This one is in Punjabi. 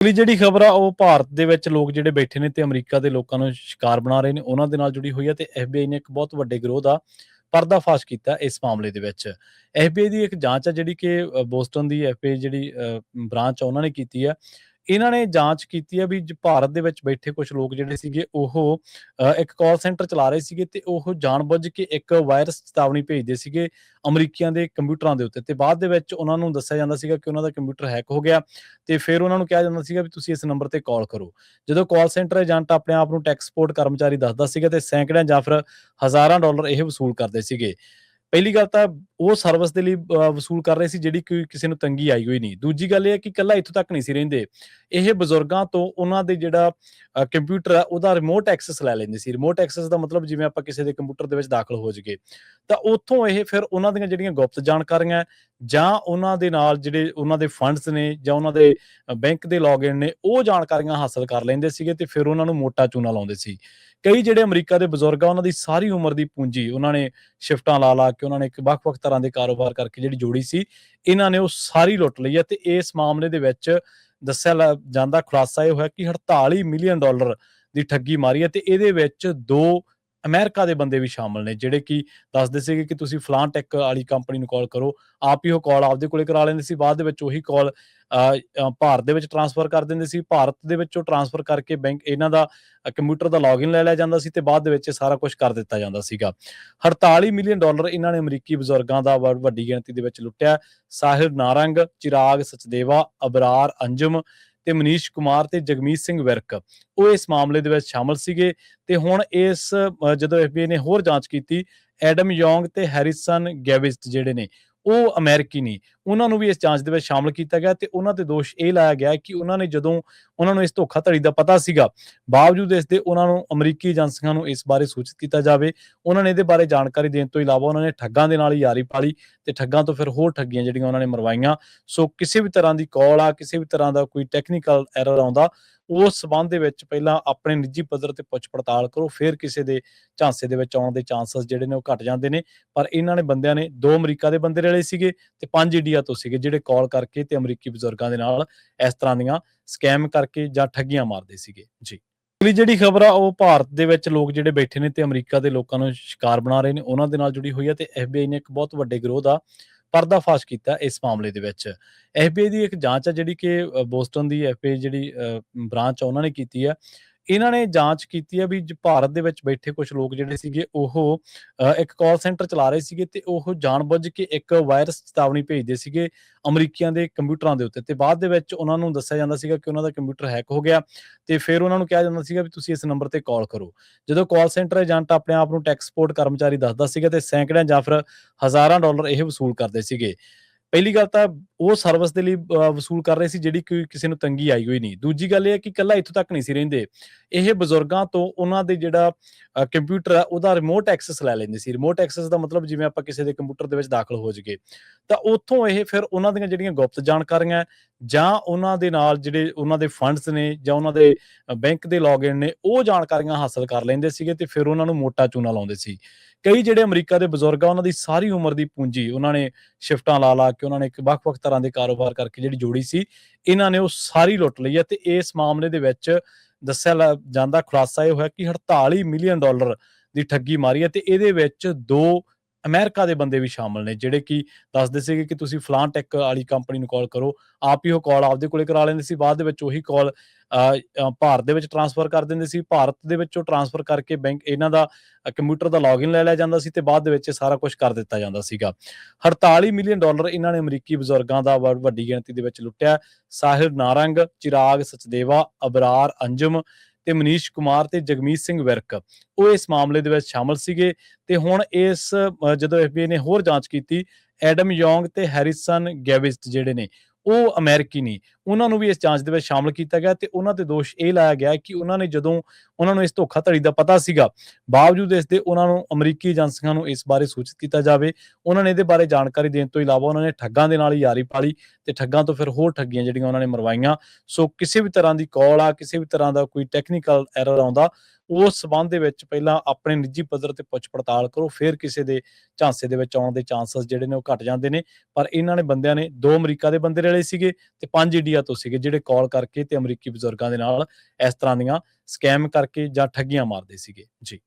ਅਗਲੀ ਜਿਹੜੀ ਖਬਰ ਆ ਉਹ ਭਾਰਤ ਦੇ ਵਿੱਚ ਲੋਕ ਜਿਹੜੇ ਬੈਠੇ ਨੇ ਤੇ ਅਮਰੀਕਾ ਦੇ ਲੋਕਾਂ ਨੂੰ ਸ਼ਿਕਾਰ ਬਣਾ ਰਹੇ ਨੇ ਉਹਨਾਂ ਦੇ ਨਾਲ ਜੁੜੀ ਹੋਈ ਹੈ ਤੇ FBI ਨੇ ਇੱਕ ਬਹੁਤ ਵੱਡੇ ਗਿਰੋਹ ਦਾ ਪਰਦਾਫਾਸ਼ ਕੀਤਾ ਇਸ ਮਾਮਲੇ ਦੇ ਵਿੱਚ। FBI ਦੀ ਇੱਕ ਜਾਂਚ ਆ ਜਿਹੜੀ ਕਿ ਬੋਸਟਨ ਦੀ FBI ਜਿਹੜੀ ਬ੍ਰਾਂਚ ਆ ਉਹਨਾਂ ਨੇ ਕੀਤੀ ਆ। ਇਹਨਾਂ ਨੇ ਜਾਂਚ ਕੀਤੀ ਆ ਵੀ ਭਾਰਤ ਦੇ ਵਿੱਚ ਬੈਠੇ ਕੁਝ ਲੋਕ ਜਿਹੜੇ ਸੀਗੇ ਉਹ ਇੱਕ ਕਾਲ ਸੈਂਟਰ ਚਲਾ ਰਹੇ ਸੀਗੇ ਤੇ ਉਹ ਜਾਣਬੁੱਝ ਕੇ ਇੱਕ ਵਾਇਰਸ ਚੇਤਾਵਨੀ ਭੇਜਦੇ ਸੀਗੇ ਅਮਰੀਕੀਆਂ ਦੇ ਕੰਪਿਊਟਰਾਂ ਦੇ ਉੱਤੇ ਤੇ ਬਾਅਦ ਦੇ ਵਿੱਚ ਉਹਨਾਂ ਨੂੰ ਦੱਸਿਆ ਜਾਂਦਾ ਸੀਗਾ ਕਿ ਉਹਨਾਂ ਦਾ ਕੰਪਿਊਟਰ ਹੈਕ ਹੋ ਗਿਆ ਤੇ ਫਿਰ ਉਹਨਾਂ ਨੂੰ ਕਿਹਾ ਜਾਂਦਾ ਸੀਗਾ ਵੀ ਤੁਸੀਂ ਇਸ ਨੰਬਰ ਤੇ ਕਾਲ ਕਰੋ। ਜਦੋਂ ਕਾਲ ਸੈਂਟਰ ਏਜੰਟ ਆਪਣੇ ਆਪ ਨੂੰ ਟੈਕ ਸਪੋਰਟ ਕਰਮਚਾਰੀ ਦੱਸਦਾ ਸੀਗਾ ਤੇ ਸੈਂਕੜਿਆਂ ਜਾਂ ਫਿਰ ਹਜ਼ਾਰਾਂ ਡਾਲਰ ਇਹ ਵਸੂਲ ਕਰਦੇ ਸੀਗੇ। ਪਹਿਲੀ ਗੱਲ ਤਾਂ ਉਹ ਸਰਵਿਸ ਦੇ ਲਈ ਵਸੂਲ ਕਰ ਰਹੇ ਸੀ ਜਿਹੜੀ ਕੋਈ ਕਿਸੇ ਨੂੰ ਤੰਗੀ ਆਈ ਹੋਈ ਨਹੀਂ। ਦੂਜੀ ਗੱਲ ਇਹ ਹੈ ਕਿ ਇਕੱਲਾ ਇੱਥੋਂ ਤੱਕ ਨਹੀਂ ਸੀ ਰਹਿੰਦੇ। ਇਹ ਬਜ਼ੁਰਗਾਂ ਤੋਂ ਉਹਨਾਂ ਦੇ ਜਿਹੜਾ ਕੰਪਿਊਟਰ ਆ ਉਹਦਾ ਰਿਮੋਟ ਐਕਸੈਸ ਲੈ ਲੈਂਦੇ ਸੀ। ਰਿਮੋਟ ਐਕਸੈਸ ਦਾ ਮਤਲਬ ਜਿਵੇਂ ਆਪਾਂ ਕਿਸੇ ਦੇ ਕੰਪਿਊਟਰ ਦੇ ਵਿੱਚ ਦਾਖਲ ਹੋ ਜਾਈਏ ਤਾਂ ਉੱਥੋਂ ਇਹ ਫਿਰ ਉਹਨਾਂ ਦੀਆਂ ਜਿਹੜੀਆਂ ਗੁਪਤ ਜਾਣਕਾਰੀਆਂ ਜਾਂ ਉਹਨਾਂ ਦੇ ਨਾਲ ਜਿਹੜੇ ਉਹਨਾਂ ਦੇ ਫੰਡਸ ਨੇ ਜਾਂ ਉਹਨਾਂ ਦੇ ਬੈਂਕ ਦੇ ਲੌਗਇਨ ਨੇ ਉਹ ਜਾਣਕਾਰੀਆਂ ਹਾਸਲ ਕਰ ਲੈਂਦੇ ਸੀਗੇ ਤੇ ਫਿਰ ਉਹਨਾਂ ਨੂੰ ਮੋਟਾ ਚੂਨਾ ਲਾਉਂਦੇ ਸੀ। ਕਈ ਜਿਹੜੇ ਅਮਰੀਕਾ ਦੇ ਬਜ਼ੁਰਗ ਆ ਉਹਨਾਂ ਦੀ ਸਾਰੀ ਉਮਰ ਦੀ ਪੂੰਜੀ ਉਹਨਾਂ ਨੇ ਸ਼ਿਫਟਾਂ ਲਾ ਕੇ ਉਹਨਾਂ ਨੇ ਇੱਕ ਵੱਖ-ਵੱਖ ਤਰ੍ਹਾਂ ਦੇ ਕਾਰੋਬਾਰ ਕਰਕੇ ਜਿਹੜੀ ਜੋੜੀ ਸੀ ਇਹਨਾਂ ਨੇ ਉਹ ਸਾਰੀ ਲੁੱਟ ਲਈ ਹੈ ਤੇ ਇਸ ਮਾਮਲੇ ਦੇ ਵਿੱਚ ਦੱਸਿਆ ਜਾਂਦਾ ਖੁਲਾਸਾ ਇਹ ਹੋਇਆ ਕਿ 48 ਮਿਲੀਅਨ ਡਾਲਰ ਦੀ ਠੱਗੀ ਮਾਰੀ ਹੈ ਤੇ ਇਹਦੇ ਵਿੱਚ 2 ਅਮਰੀਕਾ ਦੇ ਬੰਦੇ ਵੀ ਸ਼ਾਮਲ ਨੇ ਜਿਹੜੇ ਕਿ ਦੱਸਦੇ ਸੀਗੇ ਕਿ ਤੁਸੀਂ ਫਲਾਂ ਟੈਕ ਵਾਲੀ ਕੰਪਨੀ ਨੂੰ ਕਾਲ ਕਰੋ। ਆਪ ਹੀ ਉਹ ਕਾਲ ਆਪਦੇ ਕੋਲੇ ਕਰਾ ਲੈਂਦੇ ਸੀ। ਬਾਅਦ ਦੇ ਵਿੱਚ ਉਹੀ ਕਾਲ ਭਾਰਤ ਦੇ ਵਿੱਚ ਟ੍ਰਾਂਸਫਰ ਕਰ ਦਿੰਦੇ ਸੀ। ਭਾਰਤ ਦੇ ਵਿੱਚੋਂ ਟ੍ਰਾਂਸਫਰ ਕਰਕੇ ਬੈਂਕ ਇਹਨਾਂ ਦਾ ਕੰਪਿਊਟਰ ਦਾ ਲੌਗਇਨ ਲੈ ਲਿਆ ਜਾਂਦਾ ਸੀ ਤੇ ਬਾਅਦ ਦੇ ਵਿੱਚ ਸਾਰਾ ਕੁਝ ਕਰ ਦਿੱਤਾ ਜਾਂਦਾ ਸੀਗਾ। 48 ਮਿਲੀਅਨ ਡਾਲਰ ਇਹਨਾਂ ਨੇ ਅਮਰੀਕੀ ਬਜ਼ੁਰਗਾਂ ਦਾ ਵੱਡੀ ਗਿਣਤੀ ਦੇ ਵਿੱਚ ਲੁੱਟਿਆ। ਸਾਹਿਲ ਨਾਰੰਗ, ਚਿਰਾਗ ਸਚਦੇਵਾ, ਅਬਰਾਰ ਅੰਜਮ ਤੇ ਮਨੀਸ਼ ਕੁਮਾਰ ਤੇ ਜਗਮੀਤ ਸਿੰਘ ਵਿਰਕ ਉਹ ਇਸ ਮਾਮਲੇ ਦੇ ਵਿੱਚ ਸ਼ਾਮਲ ਸੀਗੇ ਤੇ ਹੁਣ ਇਸ ਜਦੋਂ FBI ਨੇ ਹੋਰ ਜਾਂਚ ਕੀਤੀ ਐਡਮ ਯੋਂਗ ਤੇ ਹੈਰਿਸਨ ਗੈਵਿਸਟ ਜਿਹੜੇ ਨੇ ਉਹ ਅਮਰੀਕੀ ਨਹੀਂ ਉਹਨਾਂ ਨੂੰ ਵੀ ਇਸ ਜਾਂਚ ਦੇ ਵਿੱਚ ਸ਼ਾਮਲ ਕੀਤਾ ਗਿਆ ਤੇ ਉਹਨਾਂ ਤੇ ਦੋਸ਼ ਇਹ ਲਾਇਆ ਗਿਆ ਕਿ ਉਹਨਾਂ ਨੇ ਜਦੋਂ ਉਹਨਾਂ ਨੂੰ ਇਸ ਧੋਖਾਧੜੀ ਦਾ ਪਤਾ ਸੀਗਾ ਬਾਵਜੂਦ ਇਸ ਦੇ ਉਹਨਾਂ ਨੂੰ ਅਮਰੀਕੀ ਏਜੰਸੀਆਂ ਨੂੰ ਇਸ ਬਾਰੇ ਸੂਚਿਤ ਕੀਤਾ ਜਾਵੇ। ਉਹਨਾਂ ਨੇ ਇਹਦੇ ਬਾਰੇ ਜਾਣਕਾਰੀ ਦੇਣ ਤੋਂ ਇਲਾਵਾ ਉਹਨਾਂ ਨੇ ਠੱਗਾਂ ਦੇ ਨਾਲ ਯਾਰੀ ਪਾਲੀ ਤੇ ਠੱਗਾਂ ਤੋਂ ਫਿਰ ਹੋਰ ਠੱਗੀਆਂ ਜਿਹੜੀਆਂ ਉਹਨਾਂ ਨੇ ਮਰਵਾਈਆਂ। ਸੋ ਕਿਸੇ ਵੀ ਤਰ੍ਹਾਂ ਦੀ ਕਾਲ ਆ ਕਿਸੇ ਵੀ ਤਰ੍ਹਾਂ ਦਾ ਕੋਈ ਟੈਕਨੀਕਲ ਐਰਰ ਆਉਂਦਾ ਉਸ ਸਬੰਧ ਦੇ ਵਿੱਚ ਪਹਿਲਾਂ ਆਪਣੇ ਨਿੱਜੀ ਪੱਧਰ ਤੇ ਪੁੱਛ ਪੜਤਾਲ ਕਰੋ ਫਿਰ ਕਿਸੇ ਦੇ ਝਾਂਸੇ ਦੇ ਵਿੱਚ ਆਉਣ ਦੇ ਚਾਂਸਸ ਜਿਹੜੇ ਨੇ ਉਹ ਘਟ ਜਾਂਦੇ ਨੇ। ਪਰ ਇਹਨਾਂ ਨੇ ਬੰਦਿਆਂ ਨੇ 2 ਅਮਰੀਕਾ ਦੇ ਬੰਦੇ ਰਲੇ ਸੀਗੇ ਤੇ 5 ਇੰਡੀਆ ਤੋਂ ਸੀਗੇ ਜਿਹੜੇ ਕਾਲ ਕਰਕੇ ਤੇ ਅਮਰੀਕੀ ਬਜ਼ੁਰਗਾਂ ਦੇ ਨਾਲ ਇਸ ਤਰ੍ਹਾਂ ਦੀਆਂ ਸਕੈਮ ਕਰਕੇ ਜਾਂ ਠੱਗੀਆਂ ਮਾਰਦੇ ਸੀਗੇ ਜੀ। ਅਗਲੀ ਜਿਹੜੀ ਖਬਰ ਆ ਉਹ ਭਾਰਤ ਦੇ ਵਿੱਚ ਲੋਕ ਜਿਹੜੇ ਬੈਠੇ ਨੇ ਤੇ ਅਮਰੀਕਾ ਦੇ ਲੋਕਾਂ ਨੂੰ ਸ਼ਿਕਾਰ ਬਣਾ ਰਹੇ ਨੇ ਉਹਨਾਂ ਦੇ ਨਾਲ ਜੁੜੀ ਹੋਈ ਹੈ ਤੇ FBI ਨੇ ਇੱਕ ਬਹੁਤ ਵੱਡੇ ਗਿਰੋਹ ਦਾ ਪਰਦਾਫਾਸ਼ ਕੀਤਾ ਇਸ ਮਾਮਲੇ ਦੇ ਵਿੱਚ। FBI ਦੀ ਇੱਕ ਜਾਂਚ ਆ ਜਿਹੜੀ ਕਿ ਬੋਸਟਨ ਦੀ FBI ਜਿਹੜੀ ਬ੍ਰਾਂਚ ਆ ਉਹਨਾਂ ਨੇ ਕੀਤੀ ਆ। ਇਹਨਾਂ ਨੇ ਜਾਂਚ ਕੀਤੀ ਆ ਵੀ ਭਾਰਤ ਦੇ ਵਿੱਚ ਬੈਠੇ ਕੁਝ ਲੋਕ ਜਿਹੜੇ ਸੀਗੇ ਉਹ ਇੱਕ ਕਾਲ ਸੈਂਟਰ ਚਲਾ ਰਹੇ ਸੀਗੇ ਤੇ ਉਹ ਜਾਣਬੁੱਝ ਕੇ ਇੱਕ ਵਾਇਰਸ ਚੇਤਾਵਨੀ ਭੇਜਦੇ ਸੀਗੇ ਅਮਰੀਕੀਆਂ ਦੇ ਕੰਪਿਊਟਰਾਂ ਦੇ ਉੱਤੇ ਤੇ ਬਾਅਦ ਦੇ ਵਿੱਚ ਉਹਨਾਂ ਨੂੰ ਦੱਸਿਆ ਜਾਂਦਾ ਸੀਗਾ ਕਿ ਉਹਨਾਂ ਦਾ ਕੰਪਿਊਟਰ ਹੈਕ ਹੋ ਗਿਆ ਤੇ ਫਿਰ ਉਹਨਾਂ ਨੂੰ ਕਿਹਾ ਜਾਂਦਾ ਸੀਗਾ ਵੀ ਤੁਸੀਂ ਇਸ ਨੰਬਰ ਤੇ ਕਾਲ ਕਰੋ। ਜਦੋਂ ਕਾਲ ਸੈਂਟਰ ਏਜੰਟ ਆਪਣੇ ਆਪ ਨੂੰ ਟੈਕ ਸਪੋਰਟ ਕਰਮਚਾਰੀ ਦੱਸਦਾ ਸੀਗਾ ਤੇ ਸੈਂਕੜਿਆਂ ਜਾਂ ਫਿਰ ਹਜ਼ਾਰਾਂ ਡਾਲਰ ਇਹ ਵਸੂਲ ਕਰਦੇ ਸੀਗੇ। ਪਹਿਲੀ ਗੱਲ ਤਾਂ ਉਹ ਸਰਵਿਸ ਦੇ ਲਈ ਵਸੂਲ ਕਰ ਰਹੇ ਸੀ ਜਿਹੜੀ ਕੋਈ ਕਿਸੇ ਨੂੰ ਤੰਗੀ ਆਈ ਹੋਈ ਨਹੀਂ। ਦੂਜੀ ਗੱਲ ਇਹ ਹੈ ਕਿ ਇਕੱਲਾ ਇੱਥੋਂ ਤੱਕ ਨਹੀਂ ਸੀ ਰਹਿੰਦੇ। ਇਹ ਬਜ਼ੁਰਗਾਂ ਤੋਂ ਉਹਨਾਂ ਦੇ ਜਿਹੜਾ ਕੰਪਿਊਟਰ ਆ ਉਹਦਾ ਰਿਮੋਟ ਐਕਸੈਸ ਲੈ ਲੈਂਦੇ ਸੀ। ਰਿਮੋਟ ਐਕਸੈਸ ਦਾ ਮਤਲਬ ਜਿਵੇਂ ਆਪਾਂ ਕਿਸੇ ਦੇ ਕੰਪਿਊਟਰ ਦੇ ਵਿੱਚ ਦਾਖਲ ਹੋ ਜਾਈਏ ਤਾਂ ਉੱਥੋਂ ਇਹ ਫਿਰ ਉਹਨਾਂ ਦੀਆਂ ਜਿਹੜੀਆਂ ਗੁਪਤ ਜਾਣਕਾਰੀਆਂ ਜਾਂ ਉਹਨਾਂ ਦੇ ਨਾਲ ਜਿਹੜੇ ਉਹਨਾਂ ਦੇ ਫੰਡਸ ਨੇ ਜਾਂ ਉਹਨਾਂ ਦੇ ਬੈਂਕ ਦੇ ਲੌਗਇਨ ਨੇ ਉਹ ਜਾਣਕਾਰੀਆਂ ਹਾਸਲ ਕਰ ਲੈਂਦੇ ਸੀਗੇ ਤੇ ਫਿਰ ਉਹਨਾਂ ਨੂੰ ਮੋਟਾ ਚੂਨਾ ਲਾਉਂਦੇ ਸੀ। ਕਈ ਜਿਹੜੇ ਅਮਰੀਕਾ ਦੇ ਬਜ਼ੁਰਗ ਆ ਉਹਨਾਂ ਦੀ ਸਾਰੀ ਉਮਰ ਦੀ ਪੂੰਜੀ ਉਹਨਾਂ ਨੇ ਸ਼ਿਫਟਾਂ ਲਾ ਕੇ ਉਹਨਾਂ ਨੇ ਇੱਕ ਵੱਖ-ਵੱਖ ਤਰ੍ਹਾਂ ਦੇ ਕਾਰੋਬਾਰ ਕਰਕੇ ਜਿਹੜੀ ਜੋੜੀ ਸੀ ਇਹਨਾਂ ਨੇ ਉਹ ਸਾਰੀ ਲੁੱਟ ਲਈ ਹੈ ਤੇ ਇਸ ਮਾਮਲੇ ਦੇ ਵਿੱਚ ਦੱਸਿਆ ਜਾਂਦਾ ਖੁਲਾਸਾ ਇਹ ਹੋਇਆ ਕਿ 48 ਮਿਲੀਅਨ ਡਾਲਰ ਦੀ ਠੱਗੀ ਮਾਰੀ ਹੈ ਤੇ ਇਹਦੇ ਵਿੱਚ 2 ਅਮਰੀਕਾ ਦੇ ਬੰਦੇ ਵੀ ਸ਼ਾਮਲ ਨੇ ਜਿਹੜੇ ਕਿ ਦੱਸਦੇ ਸੀਗੇ ਕਿ ਤੁਸੀਂ ਫਲਾਂ ਟੈਕ ਵਾਲੀ ਕੰਪਨੀ ਨੂੰ ਕਾਲ ਕਰੋ। ਆਪ ਹੀ ਉਹ ਕਾਲ ਆਪਦੇ ਕੋਲੇ ਕਰਾ ਲੈਂਦੇ ਸੀ। ਬਾਅਦ ਦੇ ਵਿੱਚ ਉਹੀ ਕਾਲ ਭਾਰਤ ਦੇ ਵਿੱਚ ਟ੍ਰਾਂਸਫਰ ਕਰ ਦਿੰਦੇ ਸੀ। ਭਾਰਤ ਦੇ ਵਿੱਚੋਂ ਟ੍ਰਾਂਸਫਰ ਕਰਕੇ ਬੈਂਕ ਇਹਨਾਂ ਦਾ ਕੰਪਿਊਟਰ ਦਾ ਲੌਗਇਨ ਲੈ ਲਿਆ ਜਾਂਦਾ ਸੀ ਤੇ ਬਾਅਦ ਦੇ ਵਿੱਚ ਸਾਰਾ ਕੁਝ ਕਰ ਦਿੱਤਾ ਜਾਂਦਾ ਸੀਗਾ। 48 ਮਿਲੀਅਨ ਡਾਲਰ ਇਹਨਾਂ ਨੇ ਅਮਰੀਕੀ ਬਜ਼ੁਰਗਾਂ ਦਾ ਵੱਡੀ ਗਿਣਤੀ ਦੇ ਵਿੱਚ ਲੁੱਟਿਆ। ਸਾਹਿਲ ਨਾਰੰਗ, ਚਿਰਾਗ ਸਚਦੇਵਾ, ਅਬਰਾਰ ਅੰਜਮ ਤੇ ਮਨੀਸ਼ ਕੁਮਾਰ ਤੇ ਜਗਮੀਤ ਸਿੰਘ ਵਿਰਕ ਉਹ ਇਸ ਮਾਮਲੇ ਦੇ ਵਿੱਚ ਸ਼ਾਮਲ ਸੀਗੇ ਤੇ ਹੁਣ ਇਸ ਜਦੋਂ FBI ਨੇ ਹੋਰ ਜਾਂਚ ਕੀਤੀ ਐਡਮ ਯੋਂਗ ਤੇ ਹੈਰਿਸਨ ਗੈਵਿਸਟ ਜਿਹੜੇ ਨੇ ਉਹ ਅਮਰੀਕੀ ਨਹੀਂ ਉਹਨਾਂ ਨੂੰ ਵੀ ਇਸ ਜਾਂਚ ਦੇ ਵਿੱਚ ਸ਼ਾਮਲ ਕੀਤਾ ਗਿਆ ਤੇ ਉਹਨਾਂ ਤੇ ਦੋਸ਼ ਇਹ ਲਾਇਆ ਗਿਆ ਕਿ ਉਹਨਾਂ ਨੇ ਜਦੋਂ ਉਹਨਾਂ ਨੂੰ ਇਸ ਧੋਖਾਧੜੀ ਦਾ ਪਤਾ ਸੀਗਾ ਬਾਵਜੂਦ ਇਸ ਦੇ ਉਹਨਾਂ ਨੂੰ ਅਮਰੀਕੀ ਏਜੰਸੀਆਂ ਨੂੰ ਇਸ ਬਾਰੇ ਸੂਚਿਤ ਕੀਤਾ ਜਾਵੇ। ਉਹਨਾਂ ਨੇ ਇਹਦੇ ਬਾਰੇ ਜਾਣਕਾਰੀ ਦੇਣ ਤੋਂ ਇਲਾਵਾ ਉਹਨਾਂ ਨੇ ਠੱਗਾਂ ਦੇ ਨਾਲ ਯਾਰੀ ਪਾਲੀ ਤੇ ਠੱਗਾਂ ਤੋਂ ਫਿਰ ਹੋਰ ਠੱਗੀਆਂ ਜਿਹੜੀਆਂ ਉਹਨਾਂ ਨੇ ਮਰਵਾਈਆਂ। ਸੋ ਕਿਸੇ ਵੀ ਤਰ੍ਹਾਂ ਦੀ ਕਾਲ ਆ ਕਿਸੇ ਵੀ ਤਰ੍ਹਾਂ ਦਾ ਕੋਈ ਟੈਕਨੀਕਲ ਐਰਰ ਆਉਂਦਾ ਉਸ ਸਬੰਧ ਦੇ ਵਿੱਚ ਪਹਿਲਾਂ ਆਪਣੇ ਨਿੱਜੀ ਪੱਧਰ ਤੇ ਪੁੱਛ ਪੜਤਾਲ ਕਰੋ, ਫਿਰ ਕਿਸੇ ਦੇ ਝਾਂਸੇ ਦੇ ਵਿੱਚ ਆਉਣ ਦੇ ਚਾਂਸਸ ਜਿਹੜੇ ਨੇ ਉਹ ਘੱਟ ਜਾਂਦੇ ਨੇ। ਪਰ ਇਹਨਾਂ ਨੇ ਬੰਦਿਆਂ ਨੇ 2 ਅਮਰੀਕਾ ਦੇ ਬੰਦੇ ਰਲੇ ਸੀਗੇ ਤੇ 5 ਇੰਡੀਆ ਤੋਂ ਸੀਗੇ, ਜਿਹੜੇ ਕਾਲ ਕਰਕੇ ਤੇ ਅਮਰੀਕੀ ਬਜ਼ੁਰਗਾਂ ਦੇ ਨਾਲ ਇਸ ਤਰ੍ਹਾਂ ਦੀਆਂ ਸਕੈਮ ਕਰਕੇ ਜਾਂ ਠੱਗੀਆਂ ਮਾਰਦੇ ਸੀਗੇ। ਜੀ।